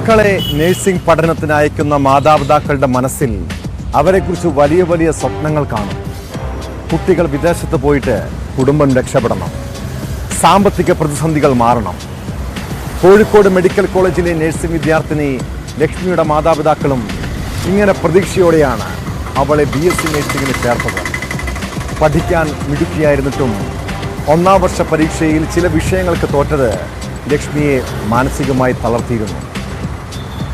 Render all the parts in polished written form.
മക്കളെ നഴ്സിംഗ് പഠനത്തിന് അയക്കുന്ന മാതാപിതാക്കളുടെ മനസ്സിൽ അവരെക്കുറിച്ച് വലിയ വലിയ സ്വപ്നങ്ങൾ കാണും. കുട്ടികൾ വിദേശത്ത് പോയിട്ട് കുടുംബം രക്ഷപ്പെടണം, സാമ്പത്തിക പ്രതിസന്ധികൾ മാറണം. കോഴിക്കോട് മെഡിക്കൽ കോളേജിലെ നഴ്സിംഗ് വിദ്യാർത്ഥിനി ലക്ഷ്മിയുടെ മാതാപിതാക്കളും ഇങ്ങനെ പ്രതീക്ഷയോടെയാണ് അവളെ BSc നഴ്സിംഗിന് ചേർത്തത്. പഠിക്കാൻ മിടുക്കിയായിരുന്നിട്ടും ഒന്നാം വർഷ പരീക്ഷയിൽ ചില വിഷയങ്ങൾക്ക് തോറ്റത് ലക്ഷ്മിയെ മാനസികമായി തളർത്തിയിരുന്നു.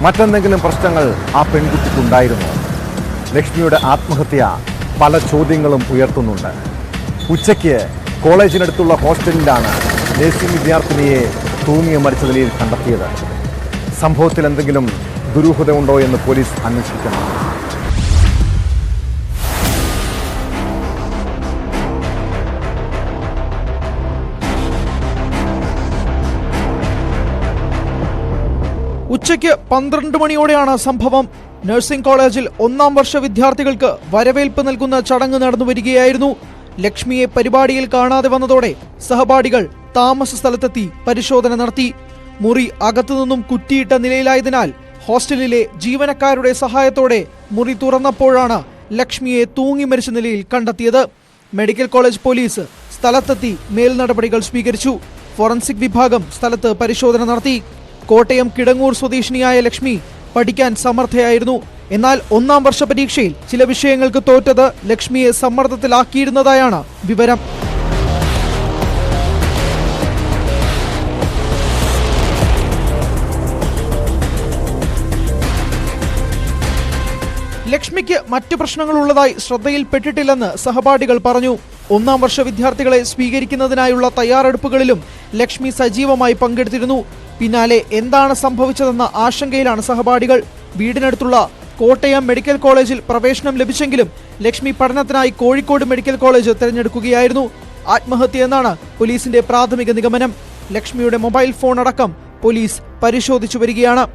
മറ്റെന്തെങ്കിലും പ്രശ്നങ്ങൾ ആ പെൺകുട്ടിക്കുണ്ടായിരുന്നു. ലക്ഷ്മിയുടെ ആത്മഹത്യ പല ചോദ്യങ്ങളും ഉയർത്തുന്നുണ്ട്. ഉച്ചയ്ക്ക് കോളേജിനടുത്തുള്ള ഹോസ്റ്റലിലാണ് നഴ്സിംഗ് വിദ്യാർത്ഥിനിയെ തൂങ്ങി മരിച്ച നിലയിൽ കണ്ടെത്തിയത്. സംഭവത്തിൽ എന്തെങ്കിലും ദുരൂഹത ഉണ്ടോ എന്ന് പോലീസ് അന്വേഷിക്കണം. ഉച്ചയ്ക്ക് 12 മണിയോടെയാണ് സംഭവം. നഴ്സിംഗ് കോളേജിൽ ഒന്നാം വർഷ വിദ്യാർത്ഥികൾക്ക് വരവേൽപ്പ് നൽകുന്ന ചടങ്ങ് നടന്നു വരികയായിരുന്നു. ലക്ഷ്മിയെ പരിപാടിയിൽ കാണാതെ വന്നതോടെ സഹപാഠികൾ താമസ സ്ഥലത്തെത്തി പരിശോധന നടത്തി. മുറി അകത്തുനിന്നും കുറ്റിയിട്ട നിലയിലായതിനാൽ ഹോസ്റ്റലിലെ ജീവനക്കാരുടെ സഹായത്തോടെ മുറി തുറന്നപ്പോഴാണ് ലക്ഷ്മിയെ തൂങ്ങി മരിച്ച നിലയിൽ കണ്ടെത്തിയത്. മെഡിക്കൽ കോളേജ് പോലീസ് സ്ഥലത്തെത്തി മേൽനടപടികൾ സ്വീകരിച്ചു. ഫോറൻസിക് വിഭാഗം സ്ഥലത്ത് പരിശോധന നടത്തി. കോട്ടയം കിടങ്ങൂർ സ്വദേശിനിയായ ലക്ഷ്മി പഠിക്കാൻ സമർത്ഥയായിരുന്നു. എന്നാൽ ഒന്നാം വർഷ പരീക്ഷയിൽ ചില വിഷയങ്ങൾക്ക് തോറ്റത് ലക്ഷ്മിയെ സമ്മർദ്ദത്തിലാക്കിയിരുന്നതായാണ് വിവരം. ലക്ഷ്മിക്ക് മറ്റു പ്രശ്നങ്ങളുള്ളതായി ശ്രദ്ധയിൽപ്പെട്ടിട്ടില്ലെന്ന് സഹപാഠികൾ പറഞ്ഞു. ഒന്നാം വർഷ വിദ്യാർത്ഥികളെ സ്വീകരിക്കുന്നതിനായുള്ള തയ്യാറെടുപ്പുകളിലും ലക്ഷ്മി സജീവമായി പങ്കെടുത്തിരുന്നു. പിന്നാലെ എന്താണ് സംഭവിച്ചതെന്ന ആശങ്കയിലാണ് സഹപാഠികൾ. വീടിനടുത്തുള്ള കോട്ടയം മെഡിക്കൽ കോളേജിൽ പ്രവേശനം ലഭിച്ചെങ്കിലും ലക്ഷ്മി പഠനത്തിനായി കോഴിക്കോട് മെഡിക്കൽ കോളേജ് തിരഞ്ഞെടുക്കുകയായിരുന്നു. ആത്മഹത്യ എന്നാണ് പോലീസിന്റെ പ്രാഥമിക നിഗമനം. ലക്ഷ്മിയുടെ മൊബൈൽ ഫോൺ അടക്കം പോലീസ് പരിശോധിച്ചു വരികയാണ്.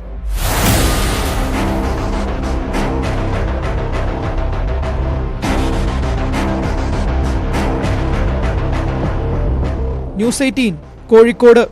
ന്യൂസ് 18 കോഴിക്കോട്.